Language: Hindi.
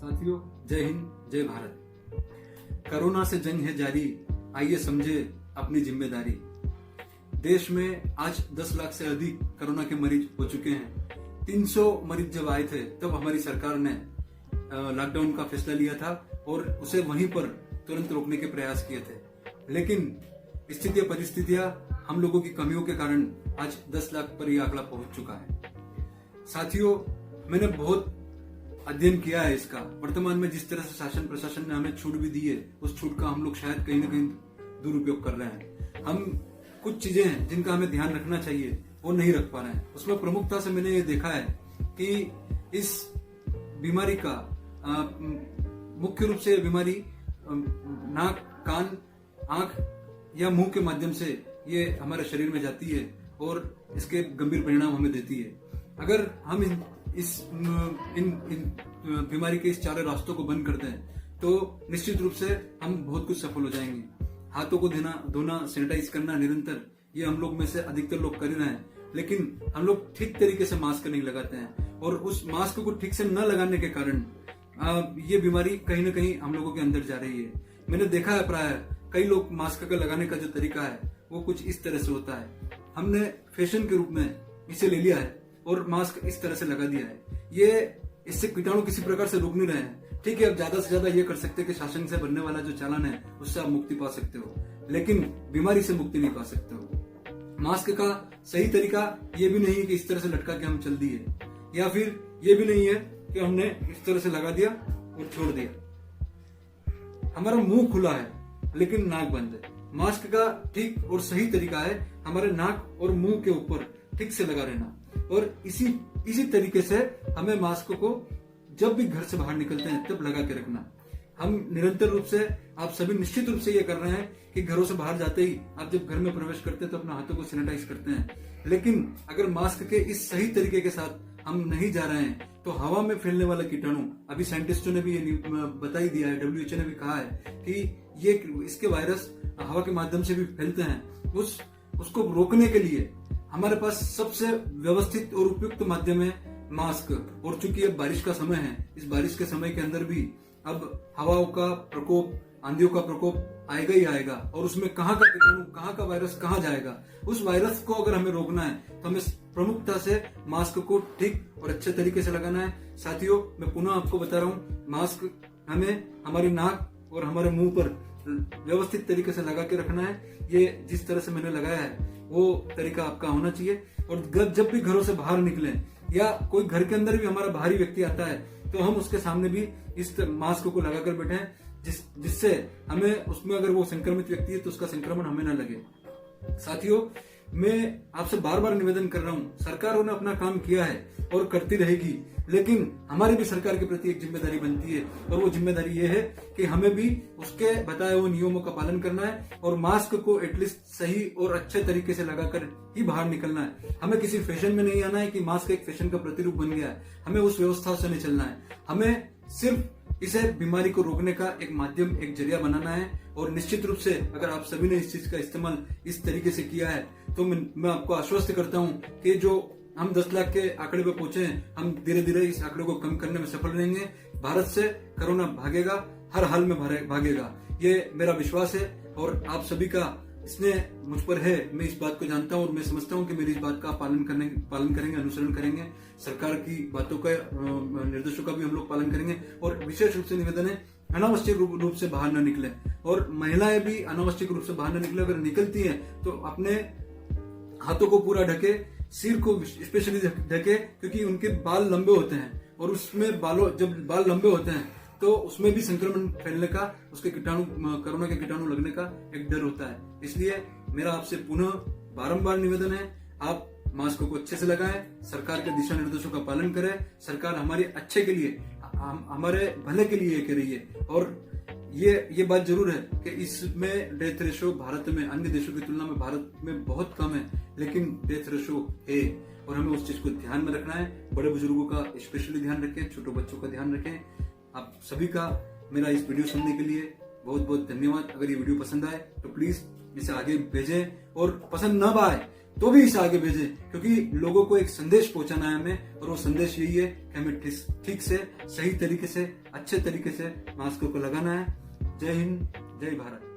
साथियों, जय हिंद, जय भारत। कोरोना से जंग है जारी, आइए समझे अपनी जिम्मेदारी। देश में आज 10 लाख से अधिक कोरोना के मरीज हो चुके हैं। 300 मरीज जब आए थे तब हमारी सरकार ने लॉकडाउन का फैसला लिया था और उसे वहीं पर तुरंत रोकने के प्रयास किए थे। लेकिन स्थितियां परिस्थितियां हम लोगों की कमियों के कारण आज 10 लाख पर यह आंकड़ा पहुंच चुका है। साथियों, मैंने बहुत अध्ययन किया है इसका। वर्तमान में जिस तरह से शासन प्रशासन ने हमें छूट भी दी है, उस छूट का हम लोग शायद कहीं ना कहीं दुरुपयोग कर रहे हैं। हम कुछ चीजें हैं जिनका हमें ध्यान रखना चाहिए, वो नहीं रख पा रहे हैं। उसमें प्रमुखता से मैंने ये देखा है कि इस बीमारी का मुख्य रूप से बीमारी नाक, कान, आंख या मुंह के माध्यम से ये हमारे शरीर में जाती है और इसके गंभीर परिणाम हमें देती है। अगर हम इन बीमारी के इस चारों रास्तों को बंद करते हैं तो निश्चित रूप से हम बहुत कुछ सफल हो जाएंगे। हाथों को धोना, सैनिटाइज करना निरंतर, ये हम लोग में से अधिकतर लोग कर ही रहे हैं, लेकिन हम लोग ठीक तरीके से मास्क नहीं लगाते हैं और उस मास्क को ठीक से न लगाने के कारण ये बीमारी कहीं ना कहीं हम लोगों के अंदर जा रही है। मैंने देखा है प्राय कई लोग मास्क का लगाने का जो तरीका है वो कुछ इस तरह से होता है। हमने फैशन के रूप में इसे ले लिया है और मास्क इस तरह से लगा दिया है। ये इससे कीटाणु किसी प्रकार से रोक नहीं रहे हैं। ठीक है, अब ज्यादा से ज्यादा ये कर सकते हैं कि शासन से बनने वाला जो चालान है उससे आप मुक्ति पा सकते हो, लेकिन बीमारी से मुक्ति नहीं पा सकते हो। मास्क का सही तरीका ये भी नहीं है कि इस तरह से लटका के हम चल दिए, या फिर ये भी नहीं है कि हमने इस तरह से लगा दिया और छोड़ दिया। हमारा मुंह खुला है लेकिन नाक बंद है। मास्क का ठीक और सही तरीका है हमारे नाक और मुंह के ऊपर ठीक से लगा रहना, और इसी तरीके से हमें मास्क को जब भी घर से बाहर निकलते हैं तब लगा के रखना। हम निरंतर रूप से, आप सभी निश्चित रूप से ये कर रहे हैं कि घरों से बाहर जाते ही आप जब घर में प्रवेश करते हैं तो अपने हाथों को सैनिटाइज करते हैं। लेकिन अगर मास्क के इस सही तरीके के साथ हम नहीं जा रहे हैं तो हवा में फैलने वाला कीटाणु, अभी साइंटिस्टों ने भी ये बता ही दिया है, WHO ने भी कहा है कि इसके वायरस हवा के माध्यम से भी फैलते हैं। उसको रोकने के लिए हमारे पास सबसे व्यवस्थित और उपयुक्त माध्यम है मास्क। और चूंकि अब बारिश का समय है, इस बारिश के समय के अंदर भी अब हवाओं का प्रकोप, आंधियों का प्रकोप आएगा ही आएगा, और उसमें कहाँ का कीटाणु, कहाँ का वायरस कहाँ जाएगा। उस वायरस को अगर हमें रोकना है तो हमें प्रमुखता से मास्क को ठीक और अच्छे तरीके से लगाना है। साथियों, मैं पुनः आपको बता रहा हूँ, मास्क हमें हमारी नाक और हमारे मुंह पर व्यवस्थित तरीके से लगा के रखना है। ये जिस तरह से मैंने लगाया है वो तरीका आपका होना चाहिए। और जब भी घरों से बाहर निकलें या कोई घर के अंदर भी हमारा बाहरी व्यक्ति आता है तो हम उसके सामने भी इस मास्क को लगाकर बैठे, जिससे हमें उसमें अगर वो संक्रमित व्यक्ति है तो उसका संक्रमण हमें ना लगे। साथियों, मैं आपसे बार बार निवेदन कर रहा हूँ, सरकारों ने अपना काम किया है और करती रहेगी, लेकिन हमारी भी सरकार के प्रति एक जिम्मेदारी बनती है, और वो जिम्मेदारी ये है कि हमें भी उसके बताए हुए नियमों का पालन करना है और मास्क को एटलीस्ट सही और अच्छे तरीके से लगाकर ही बाहर निकलना है। हमें किसी फैशन में नहीं आना है कि मास्क एक फैशन का प्रतिरूप बन गया है। हमें उस व्यवस्था से नहीं चलना है। हमें सिर्फ इसे बीमारी को रोकने का एक माध्यम, एक जरिया बनाना है। और निश्चित रूप से अगर आप सभी ने इस चीज का इस्तेमाल इस तरीके से किया है तो मैं आपको आश्वस्त करता हूं कि जो हम 10 लाख के आंकड़े पे पहुंचे हैं, हम धीरे धीरे इस आंकड़े को कम करने में सफल रहेंगे। भारत से कोरोना भागेगा, हर हाल में भागेगा, ये मेरा विश्वास है। और आप सभी का इसमें मुझ पर है, मैं इस बात को जानता हूँ और मैं समझता हूँ कि मेरी इस बात का पालन करेंगे, अनुसरण करेंगे। सरकार की बातों का, निर्देशों का भी हम लोग पालन करेंगे। और विशेष रूप से निवेदन है, अनावश्यक रूप से बाहर न निकले, और महिलाएं भी अनावश्यक रूप से बाहर न निकले। अगर निकलती हैं तो अपने हाथों को पूरा ढके, सिर को स्पेशली ढके, क्योंकि उनके बाल लंबे होते हैं और उसमें जब बाल लंबे होते हैं तो उसमें भी संक्रमण फैलने का, उसके कोरोना के कीटाणु लगने का एक डर होता है। इसलिए मेरा आपसे पुनः बारंबार निवेदन है, आप मास्क को अच्छे से लगाएं, सरकार के दिशा निर्देशों का पालन करें। सरकार हमारे अच्छे के लिए, हमारे भले के लिए कह रही है। और ये बात जरूर है कि इसमें डेथ रेशो भारत में अन्य देशों की तुलना में भारत में बहुत कम है, लेकिन डेथ रेशो है और हमें उस चीज को ध्यान में रखना है। बड़े बुजुर्गों का स्पेशली ध्यान रखें, छोटे बच्चों का ध्यान रखें। आप सभी का मेरा इस वीडियो सुनने के लिए बहुत बहुत धन्यवाद। अगर ये वीडियो पसंद आए तो प्लीज इसे आगे भेजें, और पसंद न आए तो भी इसे आगे भेजें, क्योंकि लोगों को एक संदेश पहुंचाना है हमें, और वो संदेश यही है कि हमें ठीक से, सही तरीके से, अच्छे तरीके से मास्क को लगाना है। जय हिंद, जय भारत।